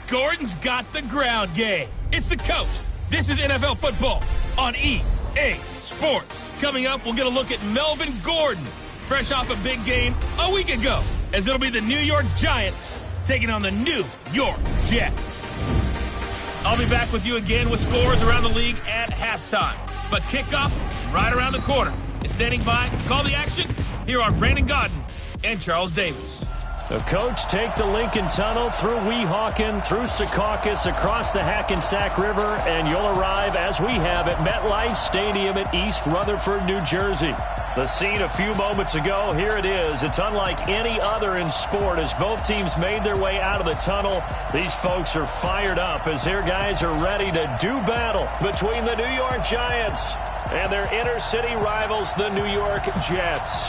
Gordon's got the ground game. It's the coach. This is NFL football on EA Sports. Coming up, we'll get a look at Melvin Gordon, fresh off a big game a week ago, as it'll be the New York Giants taking on the New York Jets. I'll be back with you again with scores around the league at halftime. But kickoff right around the corner. And standing by to call the action, here are Brandon Gaudin and Charles Davis. The coach take the Lincoln Tunnel through Weehawken, through Secaucus, across the Hackensack River, and you'll arrive, as we have, at MetLife Stadium at East Rutherford, New Jersey. The scene a few moments ago, here it is. It's unlike any other in sport as both teams made their way out of the tunnel. These folks are fired up as their guys are ready to do battle between the New York Giants and their inner-city rivals, the New York Jets.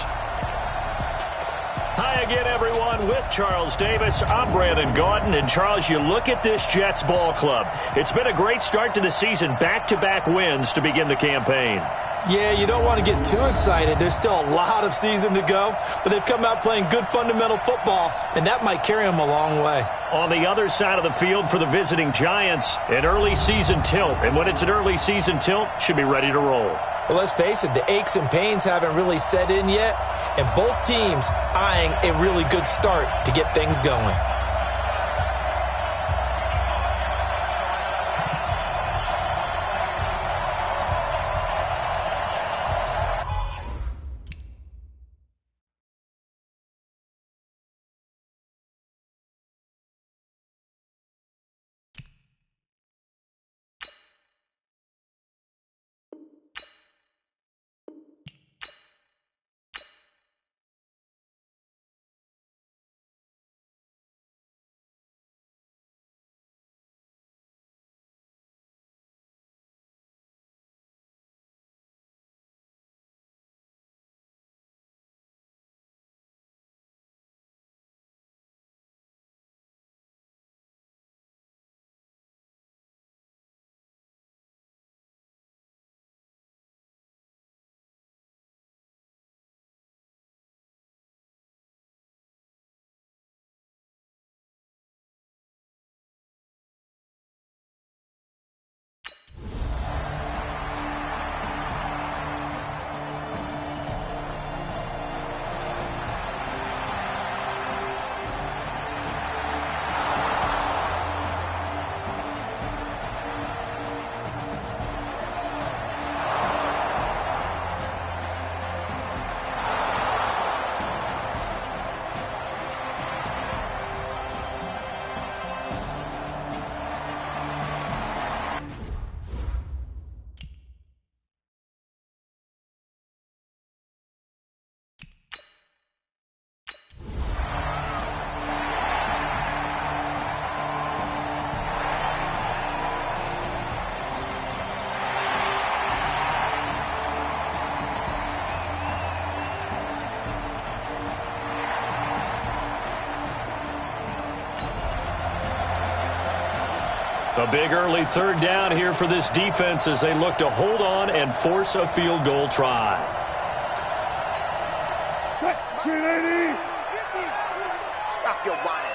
Hi again, everyone, with Charles Davis. I'm Brandon Gaudin. And, Charles, you look at this Jets ball club. It's been a great start to the season, back-to-back wins to begin the campaign. Yeah, you don't want to get too excited. There's still a lot of season to go, but they've come out playing good fundamental football, and that might carry them a long way. On the other side of the field for the visiting Giants, an early season tilt. And when it's an early season tilt, should be ready to roll. Well, let's face it, the aches and pains haven't really set in yet, and both teams eyeing a really good start to get things going. A big early third down here for this defense as they look to hold on and force a field goal try. Stop your whining.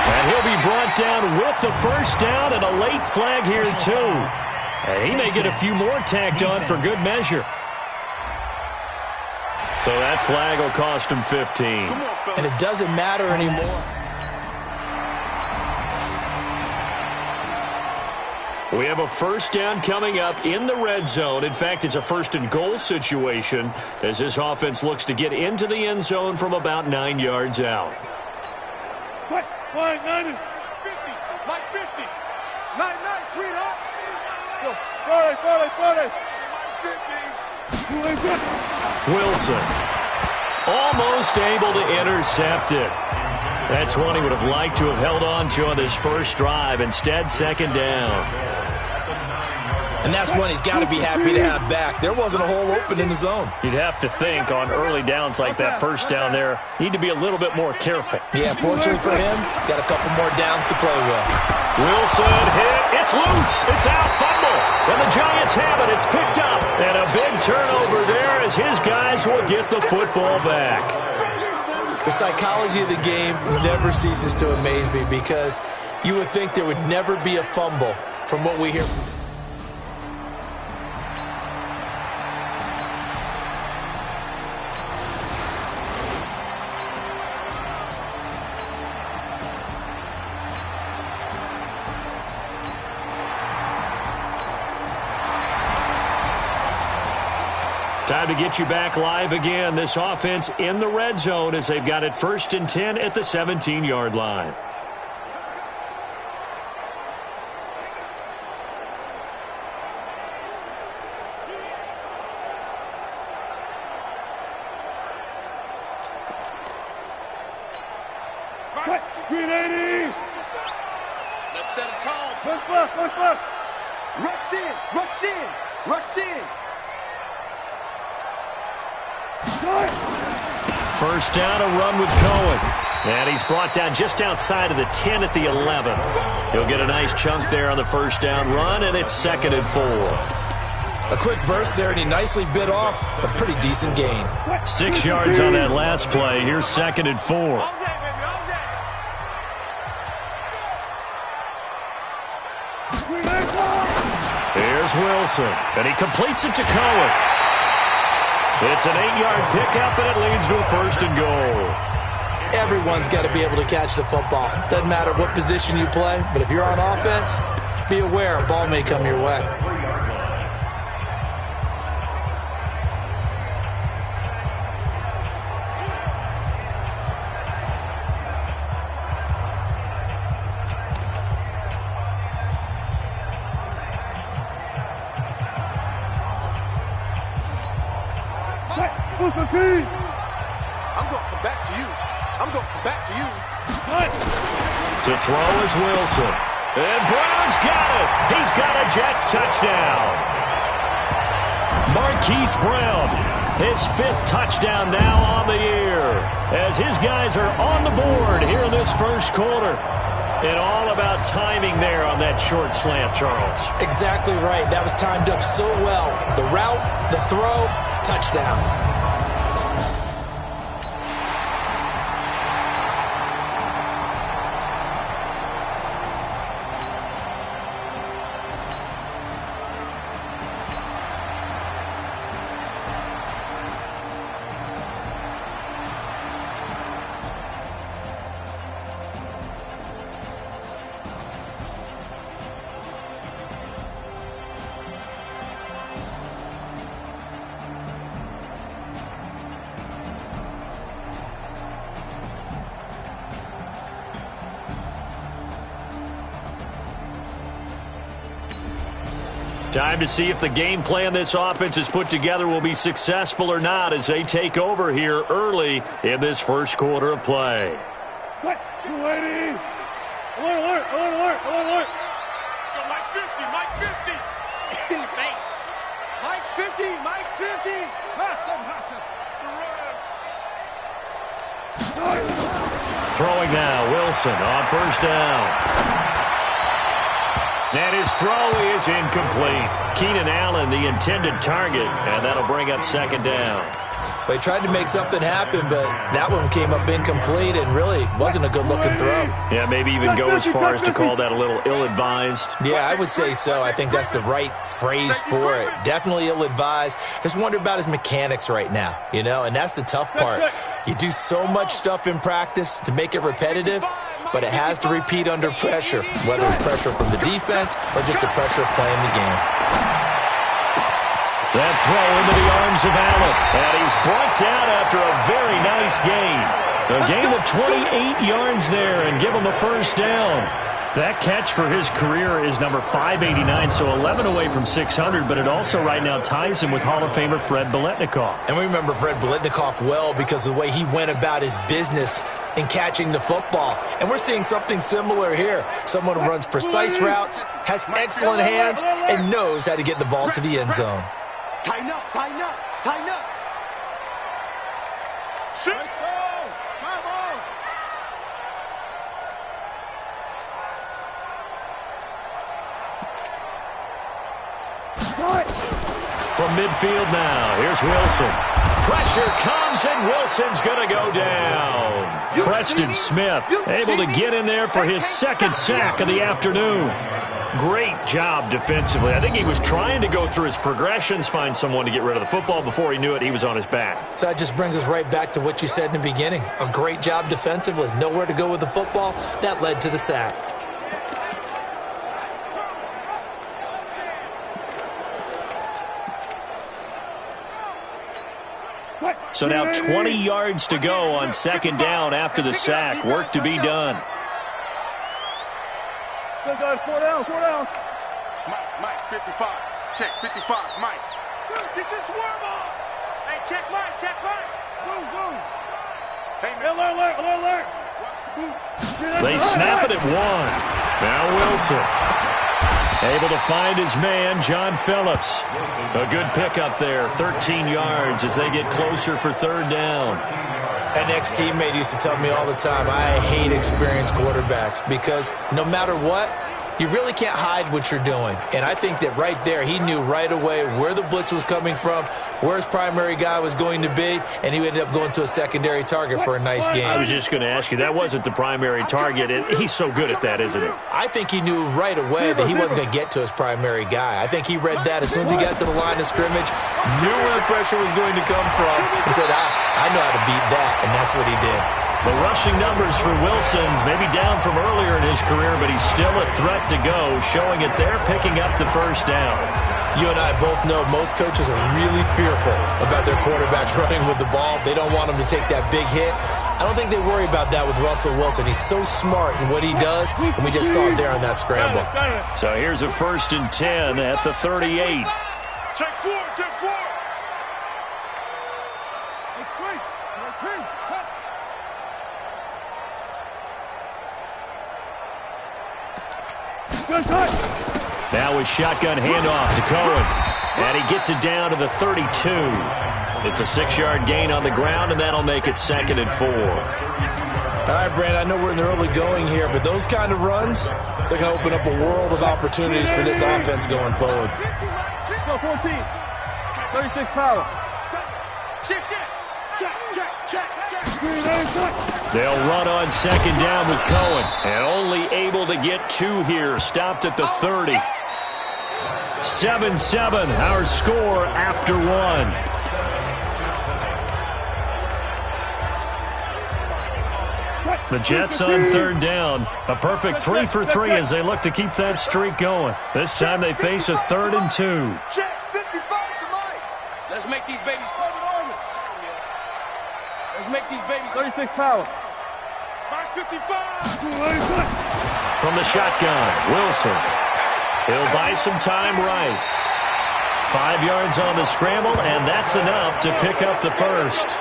And he'll be brought down with the first down and a late flag here too. And he may get a few more tacked on for good measure. So that flag will cost him 15. And it doesn't matter anymore. We have a first down coming up in the red zone. In fact, it's a first and goal situation as this offense looks to get into the end zone from about 9 yards out. Fine, 90. 50. Like 50. Nice, sweetheart. Go. 40. Wilson almost able to intercept it. That's one he would have liked to have held on to on his first drive. Instead, second down. And that's one he's got to be happy to have back. There wasn't a hole open in the zone. You'd have to think on early downs like that first down there, need to be a little bit more careful. Yeah, fortunately for him, got a couple more downs to play with. Wilson hit. It's loose. It's out. Fumble. And the Giants have it. It's picked up. And a big turnover there as his guys will get the football back. The psychology of the game never ceases to amaze me because you would think there would never be a fumble from what we hear. Time to get you back live again. This offense in the red zone as they've got it 1st and 10 at the 17-yard line. Green 80. Let's set it tall. Push left, push left. Rush in, rush in, rush in. First down, a run with Cohen. And he's brought down just outside of the 10 at the 11. He'll get a nice chunk there on the first down run, and it's 2nd and 4. A quick burst there, and he nicely bit off a pretty decent gain. 6 yards on that last play. Here's 2nd and 4. Here's Wilson, and he completes it to Cohen. It's an 8-yard pickup, and it leads to a 1st and goal. Everyone's got to be able to catch the football. Doesn't matter what position you play, but if you're on offense, be aware a ball may come your way. Push the team. I'm going to come back to you. I'm going to come back to you. To throw is Wilson. And Brown's got it. He's got a Jets touchdown. Marquise Brown, his 5th touchdown now on the year, as his guys are on the board here in this first quarter. And all about timing there on that short slant, Charles. Exactly right. That was timed up so well. The route, the throw, touchdown. Time to see if the game plan this offense has put together will be successful or not as they take over here early in this first quarter of play. 280. Alert, alert, alert, alert, alert. Yo, Mike 50, Mike 50. Thanks. Mike's 50, Mike's 50. Hustle, hustle. Throwing now, Wilson on first down. And his throw is incomplete. Keenan Allen, the intended target, and that'll bring up 2nd down. They tried to make something happen, but that one came up incomplete and really wasn't a good-looking throw. Yeah, maybe even go as far as to call that a little ill-advised. Yeah, I would say so. I think that's the right phrase for it. Definitely ill-advised. Just wonder about his mechanics right now, you know, and that's the tough part. You do so much stuff in practice to make it repetitive, but it has to repeat under pressure, whether it's pressure from the defense or just the pressure of playing the game. That throw into the arms of Allen, and he's brought down after a very nice gain. A gain of 28 yards there and give him the first down. That catch for his career is number 589, so 11 away from 600, but it also right now ties him with Hall of Famer Fred Biletnikoff. And we remember Fred Biletnikoff well because of the way he went about his business in catching the football. And we're seeing something similar here. Someone who runs precise routes, has excellent hands, and knows how to get the ball to the end zone. Tighten up, tighten up, tighten up. Six. From midfield now, here's Wilson. Pressure comes, and Wilson's going to go down. Preston Smith able to get in there for his second sack of the afternoon. Great job defensively. I think he was trying to go through his progressions, find someone to get rid of the football. Before he knew it, he was on his back. So that just brings us right back to what you said in the beginning. A great job defensively. Nowhere to go with the football. That led to the sack. So now 20 yards to go on second down after the sack. Work to be done. Four down. Mike, 55. Check, 55, Mike. Get your swerve on. Hey, check Mike. Zoom. Hey, alert. Watch the boot. They snap it at one. Now Wilson. Able to find his man, John Phillips. A good pickup there, 13 yards as they get closer for third down. An ex-teammate used to tell me all the time, I hate experienced quarterbacks because no matter what, you really can't hide what you're doing. And I think that right there, he knew right away where the blitz was coming from, where his primary guy was going to be, and he ended up going to a secondary target for a nice game. I was just going to ask you, that wasn't the primary target. He's so good at that, isn't he? I think he knew right away that he wasn't going to get to his primary guy. I think he read that as soon as he got to the line of scrimmage, knew where the pressure was going to come from, and said, I know how to beat that, and that's what he did. The rushing numbers for Wilson, maybe down from earlier in his career, but he's still a threat to go, showing it there, picking up the first down. You and I both know most coaches are really fearful about their quarterbacks running with the ball. They don't want them to take that big hit. I don't think they worry about that with Russell Wilson. He's so smart in what he does, and we just saw it there on that scramble. So here's a 1st and 10 at the 38. Check four. Now a shotgun handoff to Cohen. And he gets it down to the 32. It's a 6-yard gain on the ground, and that'll make it 2nd and 4. All right, Brand, I know we're in the early going here, but those kind of runs, they're going to open up a world of opportunities for this offense going forward. 14. 36 power. Shift. Check. They'll run on 2nd down with Cohen. And only able to get 2 here. Stopped at the 30. 7-7, our score after 1. The Jets on 3rd down. A perfect 3 for 3 as they look to keep that streak going. This time they face a 3rd and 2. Check 55 to Mike. Let's make these babies private army. Let's make these babies 36 power. Mike 55. From the shotgun, Wilson. He'll buy some time right. 5 yards on the scramble, and that's enough to pick up the first.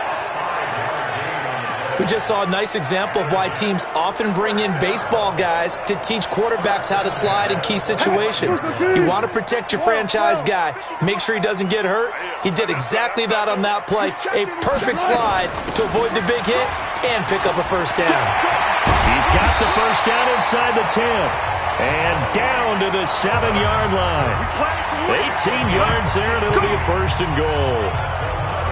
We just saw a nice example of why teams often bring in baseball guys to teach quarterbacks how to slide in key situations. You want to protect your franchise guy. Make sure he doesn't get hurt. He did exactly that on that play. A perfect slide to avoid the big hit and pick up a first down. He's got the first down inside the 10. And down to the 7-yard line. 18 yards there, and it'll be a 1st and goal.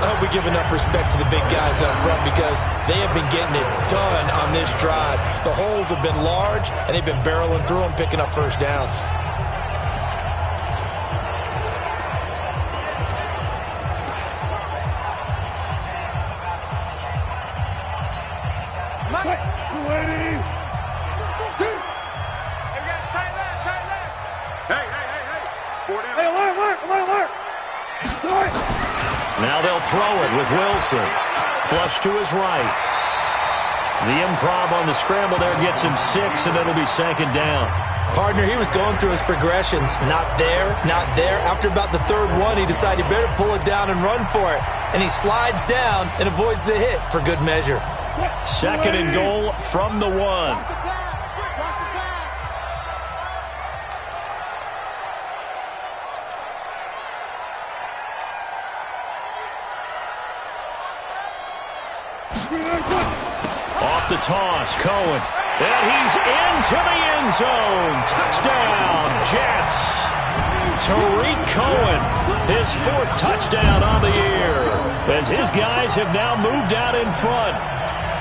I hope we give enough respect to the big guys up front because they have been getting it done on this drive. The holes have been large, and they've been barreling through them, picking up first downs. Now they'll throw it with Wilson. Flush to his right. The improv on the scramble there gets him 6, and it'll be 2nd down. Partner, he was going through his progressions. Not there, not there. After about the 3rd one, he decided he better pull it down and run for it. And he slides down and avoids the hit for good measure. 2nd and goal from the 1. Off the toss, Cohen. And he's into the end zone. Touchdown, Jets. Tariq Cohen, his 4th touchdown on the year, as his guys have now moved out in front.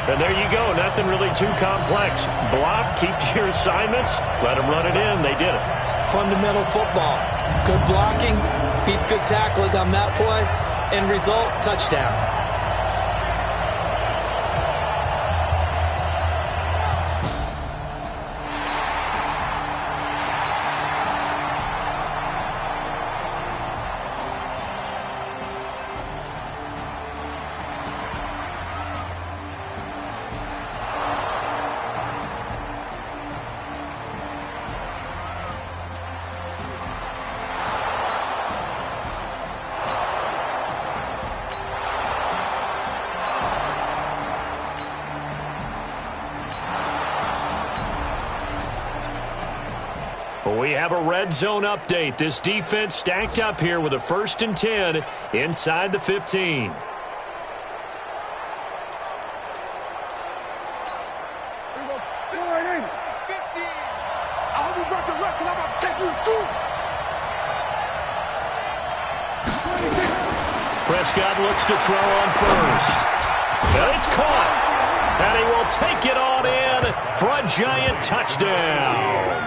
And there you go, nothing really too complex. Block, keep to your assignments, let them run it in. They did it. Fundamental football. Good blocking beats good tackling on that play. End result, touchdown. We have a red zone update. This defense stacked up here with a 1st and 10 inside the 15. Prescott looks to throw on 1st. And it's caught. And he will take it on in for a giant touchdown.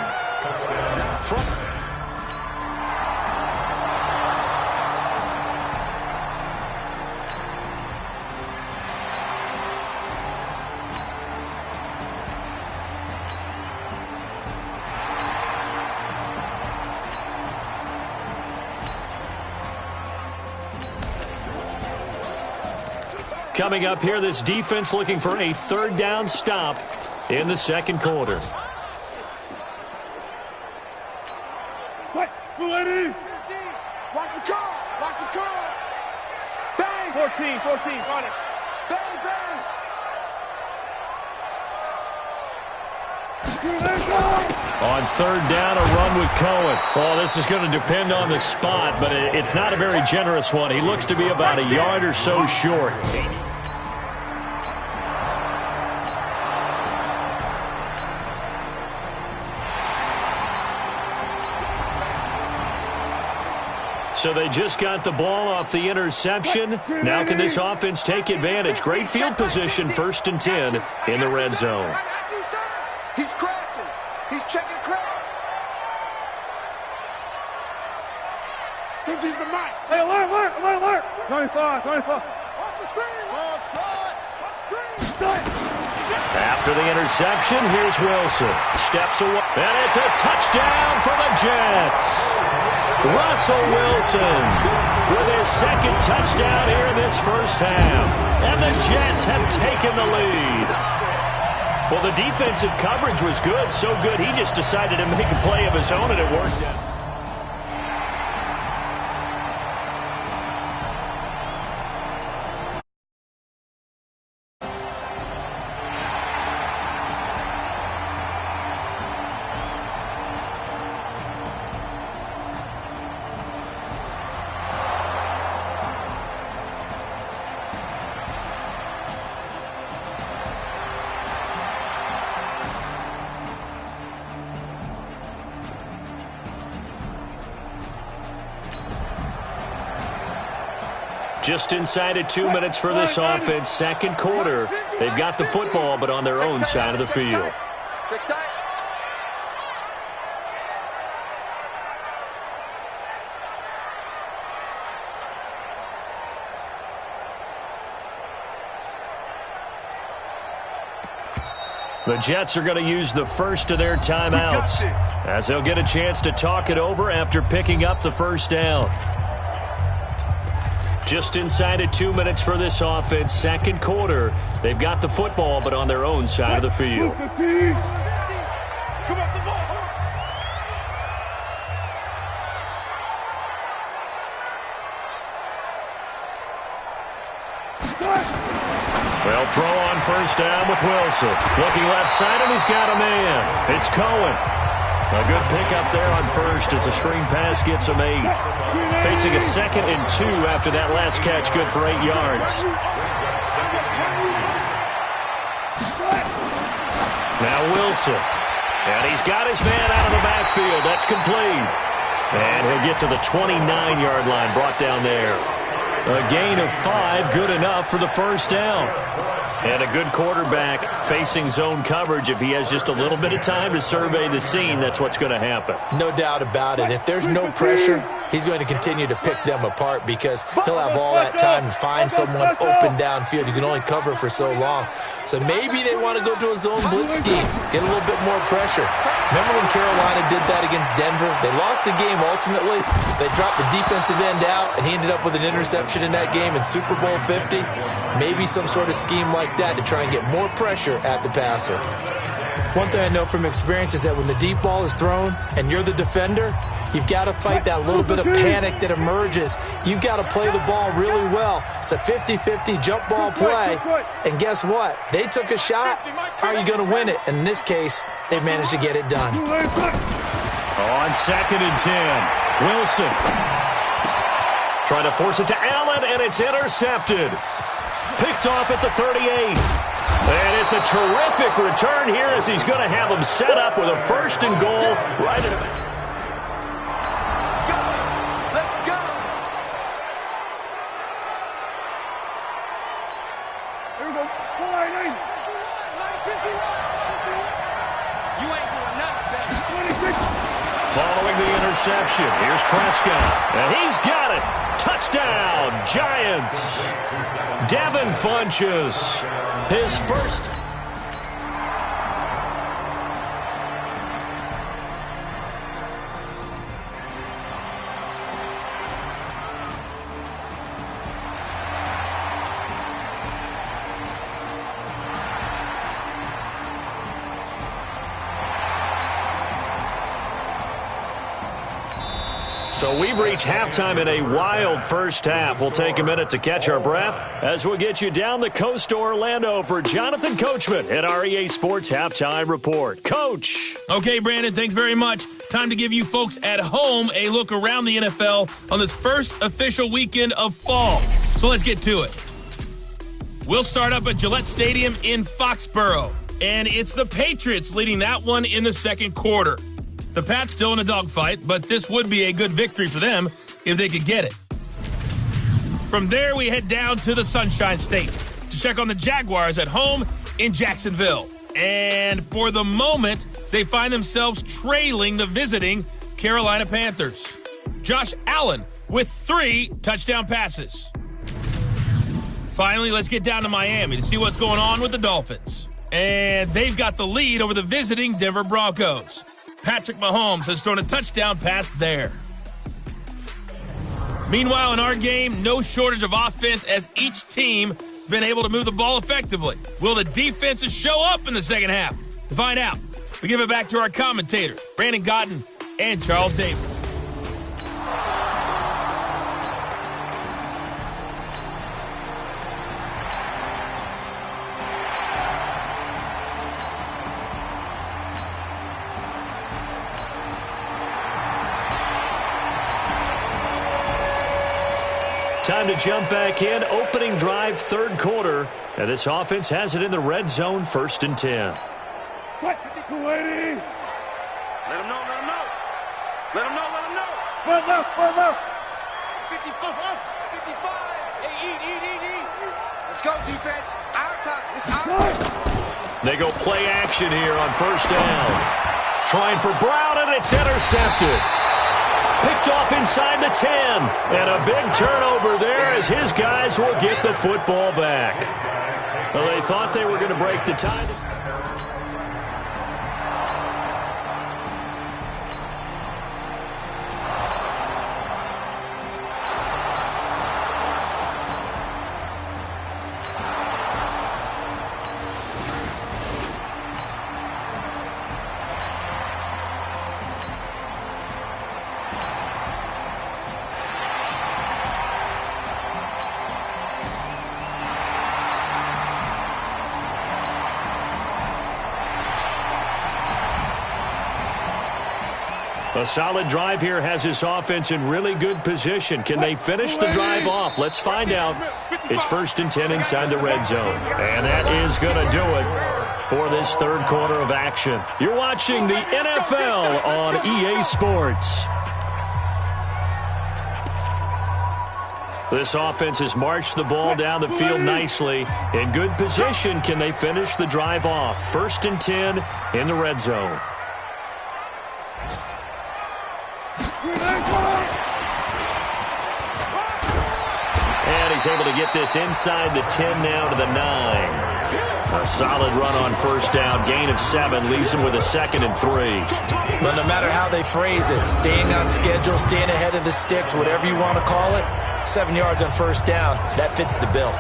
Coming up here, this defense looking for a 3rd down stop in the 2nd quarter. Watch the car! Watch the car! Bang! 14, on it. Bang, bang! On 3rd down, a run with Cohen. Well, this is going to depend on the spot, but it's not a very generous one. He looks to be about a yard or so short. So they just got the ball off the interception. Now can this offense take advantage? Great field position, 1st and 10 in the red zone. He's crashing. He's checking crowd. He's the mic. Hey, alert. 25. Watch the screen. After the interception, here's Wilson. Steps away. And it's a touchdown for the Jets. Russell Wilson with his 2nd touchdown here in this 1st half. And the Jets have taken the lead. Well, the defensive coverage was good, so good he just decided to make a play of his own, and it worked out. Just inside of 2 minutes for this offense. 2nd quarter. They've got the football, but on their own side of the field. The Jets are going to use the first of their timeouts, as they'll get a chance to talk it over after picking up the 1st down. Just inside of 2 minutes for this offense. Second quarter. They've got the football, but on their own side of the field. Come up the ball. They'll throw on first down with Wilson. Looking left side, and he's got a man. It's Cohen. A good pickup there on first as the screen pass gets him 8. Facing a 2nd and 2 after that last catch, good for 8 yards. Now Wilson. And he's got his man out of the backfield. That's complete. And he'll get to the 29-yard line, brought down there. A gain of 5, good enough for the first down. And a good quarterback facing zone coverage. If he has just a little bit of time to survey the scene, that's what's going to happen. No doubt about it. If there's no pressure, he's going to continue to pick them apart because he'll have all that time to find someone open downfield. You can only cover for so long. So maybe they want to go to a zone blitz scheme, get a little bit more pressure. Remember when Carolina did that against Denver? They lost the game ultimately. They dropped the defensive end out, and he ended up with an interception in that game in Super Bowl 50. Maybe some sort of scheme like that to try and get more pressure at the passer. One thing I know from experience is that when the deep ball is thrown and you're the defender, you've got to fight that little bit of panic that emerges. You've got to play the ball really well. It's a 50-50 jump ball play. And guess what? They took a shot. How are you going to win it? And in this case, they managed to get it done. On 2nd and 10, Wilson. Trying to force it to Allen, and it's intercepted. Picked off at the 38. And it's a terrific return here as he's going to have him set up with a 1st and goal right at the... Let's go. Here we go. You ain't doing nothing, baby. Following the interception, here's Prescott. And he's got it. Touchdown, Giants. Devin Funchess, his first. So we've reached halftime in a wild first half. We'll take a minute to catch our breath as we'll get you down the coast to Orlando for Jonathan Coachman at REA Sports Halftime Report. Coach. Okay, Brandon, thanks very much. Time to give you folks at home a look around the NFL on this first official weekend of fall. So let's get to it. We'll start up at Gillette Stadium in Foxborough, and it's the Patriots leading that one in the second quarter. The Pats still in a dogfight, but this would be a good victory for them if they could get it. From there, we head down to the Sunshine State to check on the Jaguars at home in Jacksonville. And for the moment, they find themselves trailing the visiting Carolina Panthers. Josh Allen with 3 touchdown passes. Finally, let's get down to Miami to see what's going on with the Dolphins. And they've got the lead over the visiting Denver Broncos. Patrick Mahomes has thrown a touchdown pass there. Meanwhile, in our game, no shortage of offense as each team been able to move the ball effectively. Will the defenses show up in the second half? To find out, we give it back to our commentators, Brandon Gaudin and Charles Davis. Time to jump back in. Opening drive, third quarter. And this offense has it in the red zone, 1st and 10. Let him know, let him know. Let him know. Far left. 55. Hey, eat. Let's go, defense. Our time. It's our time. They go play action here on first down. Trying for Brown, and it's intercepted. Picked off inside the 10. And a big turnover there as his guys will get the football back. Well, they thought they were going to break the tie. A solid drive here has this offense in really good position. Can they finish the drive off? Let's find out. It's 1st and 10 inside the red zone. And that is going to do it for this third quarter of action. You're watching the NFL on EA Sports. This offense has marched the ball down the field nicely. In good position, can they finish the drive off? 1st and 10 in the red zone. And he's able to get this inside the 10 now to the 9. A solid run on 1st down. Gain of 7 leaves him with a 2nd and 3. But no matter how they phrase it, staying on schedule, staying ahead of the sticks, whatever you want to call it, 7 yards on 1st down, that fits the bill.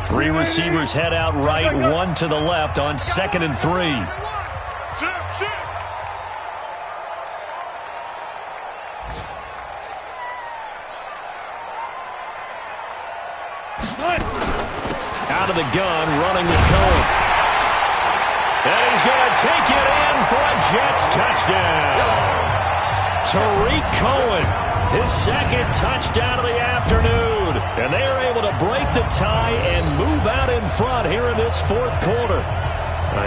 Three receivers head out right, 1 to the left on 2nd and 3. Out of the gun, running with Cohen. And he's going to take it in for a Jets touchdown. Tariq Cohen, his 2nd touchdown of the afternoon. And they are able to break the tie and move out in front here in this 4th quarter.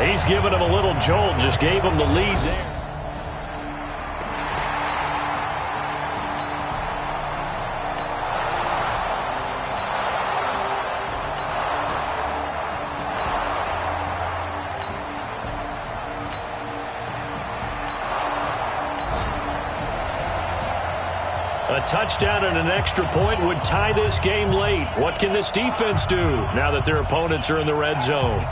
He's giving him a little jolt, just gave him the lead there. A touchdown and an extra point would tie this game late. What can this defense do now that their opponents are in the red zone?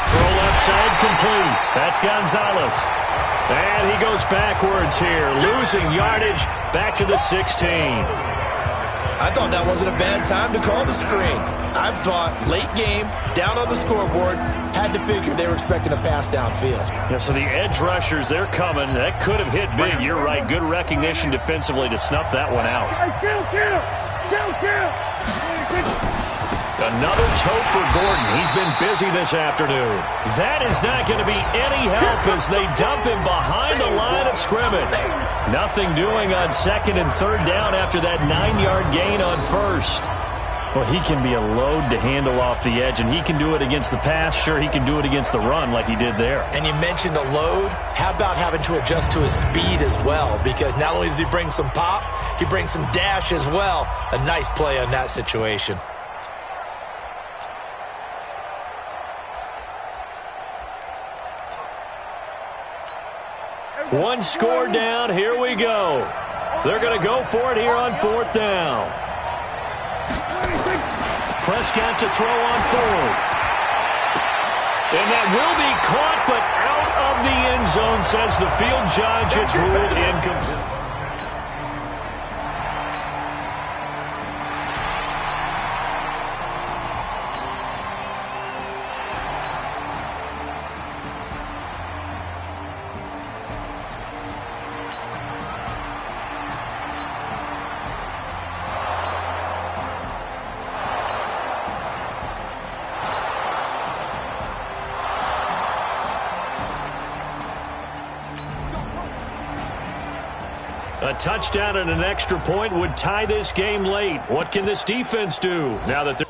Throw left side complete. That's Gonzalez. And he goes backwards here, losing yardage back to the 16. I thought that wasn't a bad time to call the screen. I thought late game, down on the scoreboard, had to figure they were expecting a pass downfield. Yeah, so the edge rushers, they're coming. That could have hit big. You're right. Good recognition defensively to snuff that one out. Another toe for Gordon. He's been busy this afternoon. That is not going to be any help as they dump him behind the line of scrimmage. Nothing doing on 2nd and 3rd down after that 9-yard gain on 1st. Well, he can be a load to handle off the edge, and he can do it against the pass. Sure, he can do it against the run like he did there. And you mentioned a load. How about having to adjust to his speed as well? Because not only does he bring some pop, he brings some dash as well. A nice play on that situation. One score down. Here we go. They're going to go for it here on 4th down. Prescott to throw on 4th. And that will be caught, but out of the end zone, says the field judge. It's ruled incomplete. A touchdown and an extra point would tie this game late. What can this defense do now that they're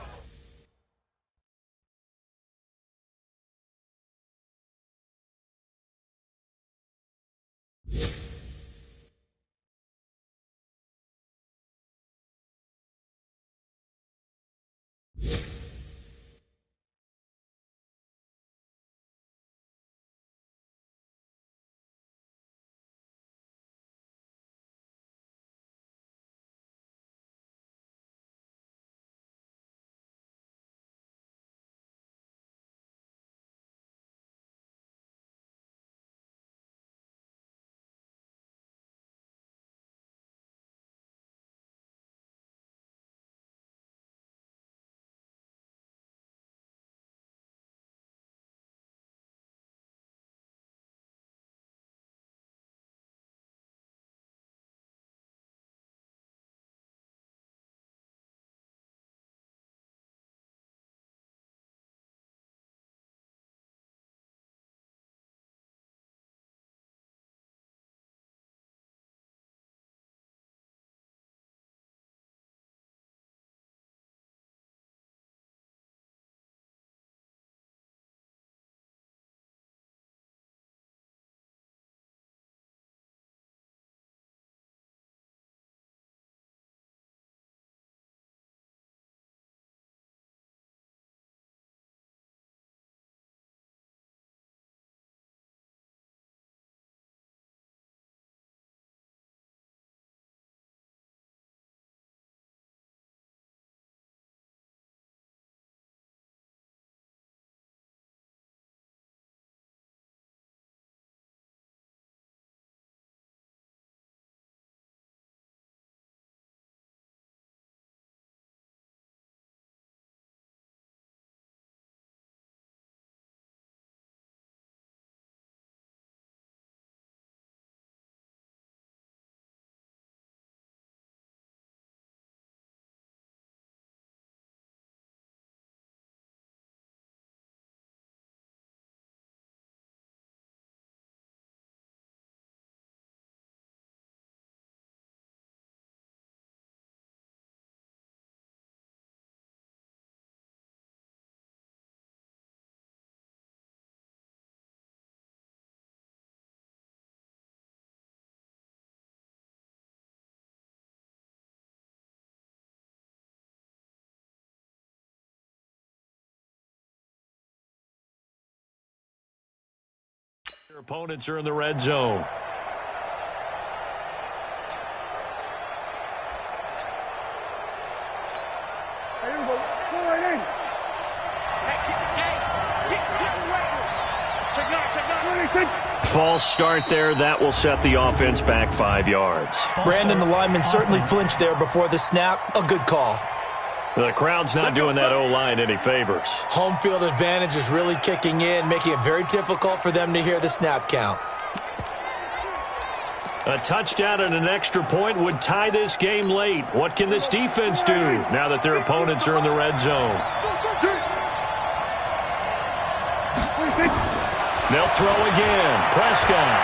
Their opponents are in the red zone. False start there. That will set the offense back 5 yards. Brandon, the lineman certainly flinched there before the snap. A good call. The crowd's not doing that O-line any favors. Home field advantage is really kicking in, making it very difficult for them to hear the snap count. A touchdown and an extra point would tie this game late. What can this defense do now that their opponents are in the red zone? They'll throw again. Prescott.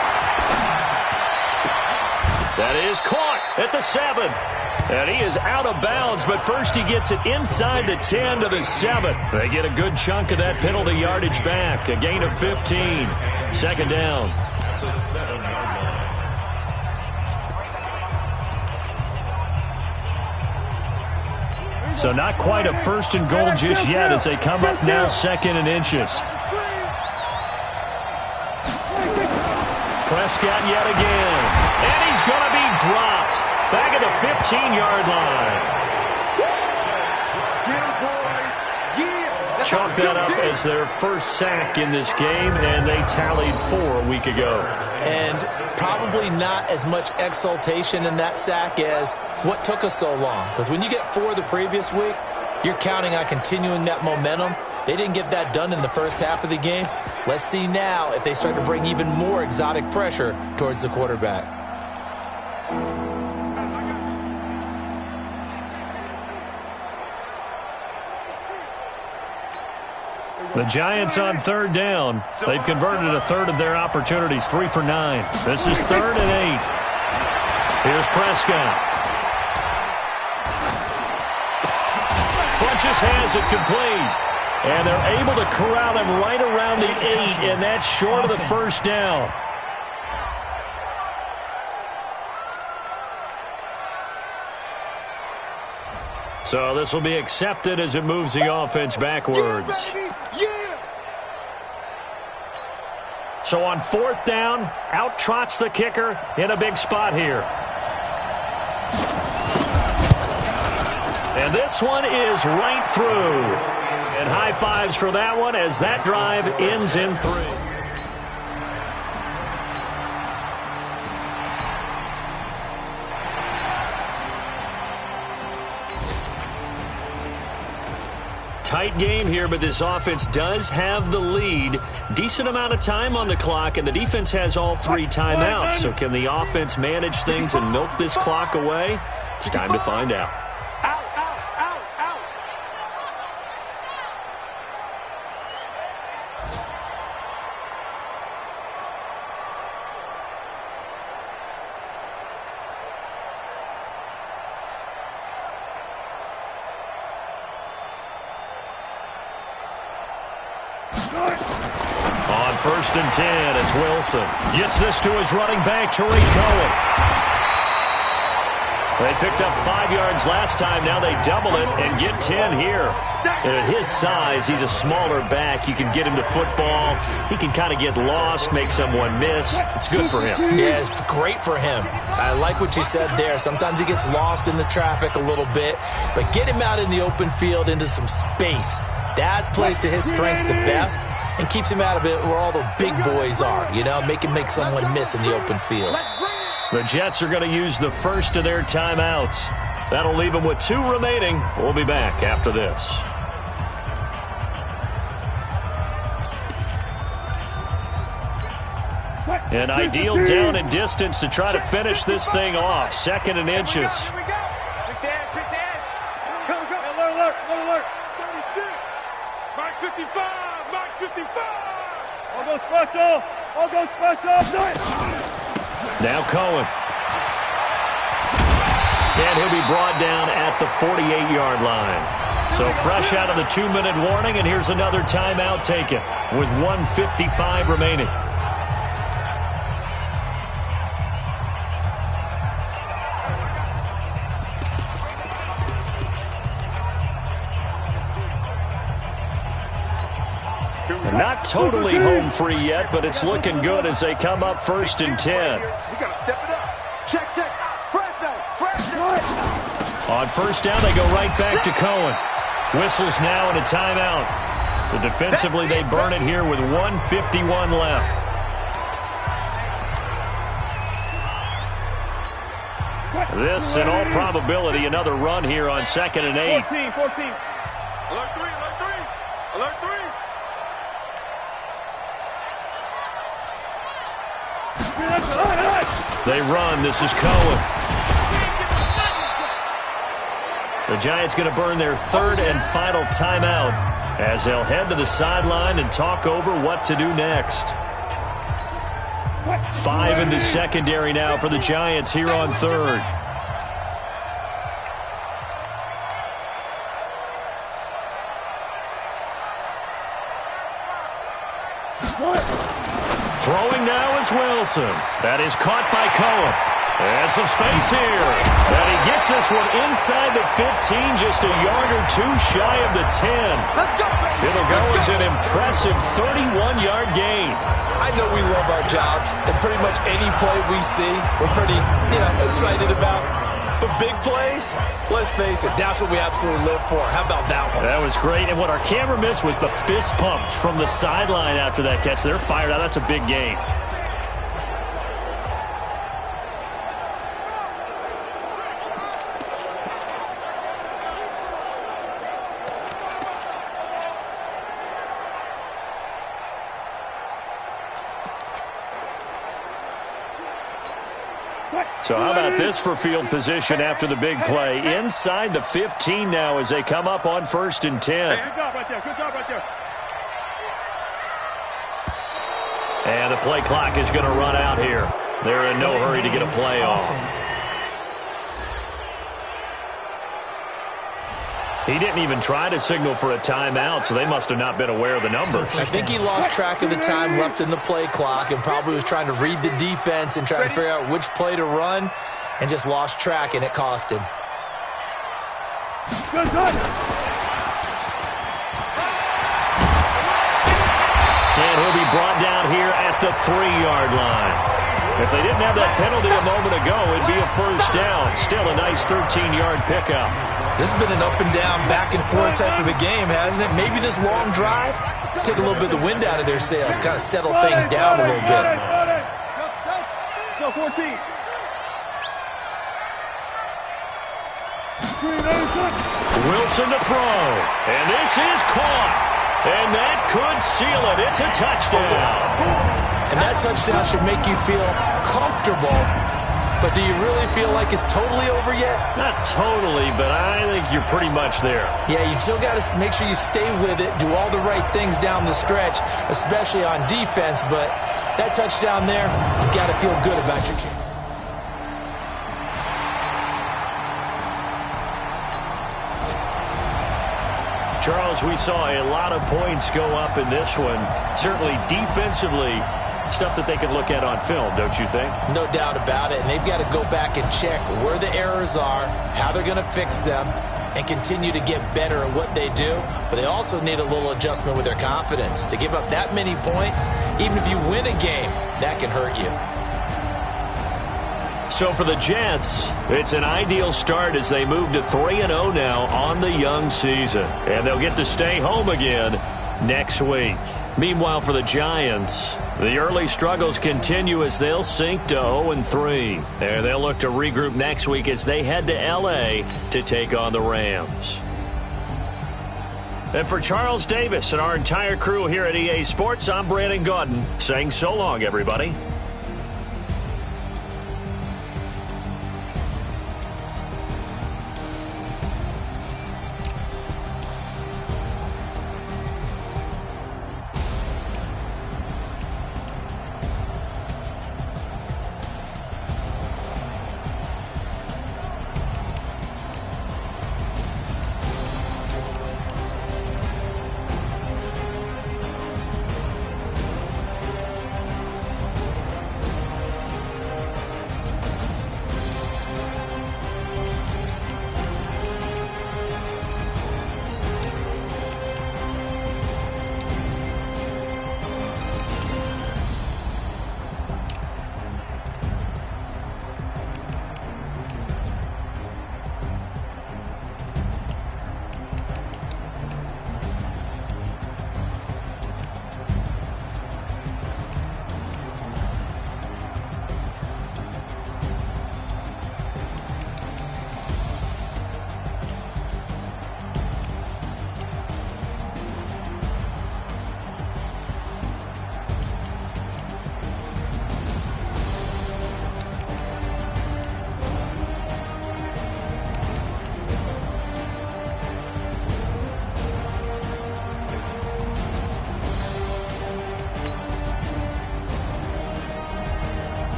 That is caught at the 7. And he is out of bounds, but first he gets it inside the 10 to the 7. They get a good chunk of that penalty yardage back. A gain of 15. Second down. So not quite a first and goal just yet as they come up now 2nd and inches. Prescott yet again. And he's going to be dropped. Back at the 15-yard line. Chalk that up as their first sack in this game, and they tallied 4 a week ago. And probably not as much exultation in that sack as what took us so long. Because when you get 4 the previous week, you're counting on continuing that momentum. They didn't get that done in the first half of the game. Let's see now if they start to bring even more exotic pressure towards the quarterback. The Giants on 3rd down. They've converted a third of their opportunities, 3 for 9. This is 3rd and 8. Here's Prescott. Funchess has it complete. And they're able to corral him right around the 8, and that's short of the first down. So this will be accepted as it moves the offense backwards. So on 4th down, out trots the kicker in a big spot here. And this one is right through. And high fives for that one as that drive ends in 3. Tight game here, but this offense does have the lead. Decent amount of time on the clock, and the defense has all 3 timeouts. So can the offense manage things and milk this clock away? It's time to find out. On 1st and 10, it's Wilson. Gets this to his running back, Tariq Cohen. They picked up 5 yards last time. Now they double it and get 10 here. And at his size, he's a smaller back. You can get him to football. He can kind of get lost, make someone miss. It's good for him. Yeah, it's great for him. I like what you said there. Sometimes he gets lost in the traffic a little bit. But get him out in the open field into some space. That plays to his strengths the best and keeps him out of it where all the big boys are, you know, make someone miss in the open field. The Jets are going to use the first of their timeouts. That'll leave them with 2 remaining. We'll be back after this. An ideal down and distance to try to finish this thing off. 2nd and inches. Alert. 36. Mike 55. Mike 55. All go special. Now Cohen. And he'll be brought down at the 48-yard line. So fresh out of the 2-minute warning, and here's another timeout taken with 1:55 remaining. Here Not totally home free yet, but it's looking good as they come up 1st and 10. We got to step it up. Check, check. On 1st down, they go right back to Cohen. Whistles now and a timeout. So defensively, they burn it here with 1:51 left. This, in all probability, another run here on 2nd and 8. 14. Alert 3, alert 3. Alert 3. They run. This is Cohen. The Giants going to burn their 3rd and final timeout as they'll head to the sideline and talk over what to do next. 5 in the secondary now for the Giants here on 3rd. Throwing now is Wilson. That is caught by Cohen. And some space here. And he gets this one inside the 15, just a yard or 2 shy of the 10. It'll go as an impressive 31-yard gain. I know we love our jobs, and pretty much any play we see, we're pretty, excited about. The big plays, let's face it, that's what we absolutely live for. How about that one? That was great, and what our camera missed was the fist pumps from the sideline after that catch. They're fired out. That's a big gain. So how about this for field position after the big play? Inside the 15 now as they come up on 1st and 10. Hey, good job right there. Good job right there. And the play clock is going to run out here. They're in no hurry to get a play off. He didn't even try to signal for a timeout, so they must have not been aware of the numbers. I think he lost track of the time left in the play clock and probably was trying to read the defense and trying to figure out which play to run and just lost track, and it cost him. Good. And he'll be brought down here at the 3-yard line. If they didn't have that penalty a moment ago, it'd be a 1st down. Still a nice 13-yard pickup. This has been an up-and-down, back-and-forth type of a game, hasn't it? Maybe this long drive, take a little bit of the wind out of their sails, kind of settle things down a little bit. Go, 14. Wilson to throw. And this is caught. And that could seal it. It's a touchdown. And that touchdown should make you feel comfortable. But do you really feel like it's totally over yet? Not totally, but I think you're pretty much there. Yeah, you still got to make sure you stay with it, do all the right things down the stretch, especially on defense. But that touchdown there, you got to feel good about your team. Charles, we saw a lot of points go up in this one. Certainly defensively, stuff that they can look at on film, don't you think? No doubt about it. And they've got to go back and check where the errors are, how they're going to fix them, and continue to get better at what they do. But they also need a little adjustment with their confidence. To give up that many points, even if you win a game, that can hurt you. So for the Jets, it's an ideal start as they move to 3-0 now on the young season. And they'll get to stay home again next week. Meanwhile, for the Giants, the early struggles continue as they'll sink to 0-3. And they'll look to regroup next week as they head to L.A. to take on the Rams. And for Charles Davis and our entire crew here at EA Sports, I'm Brandon Gaudin saying so long, everybody.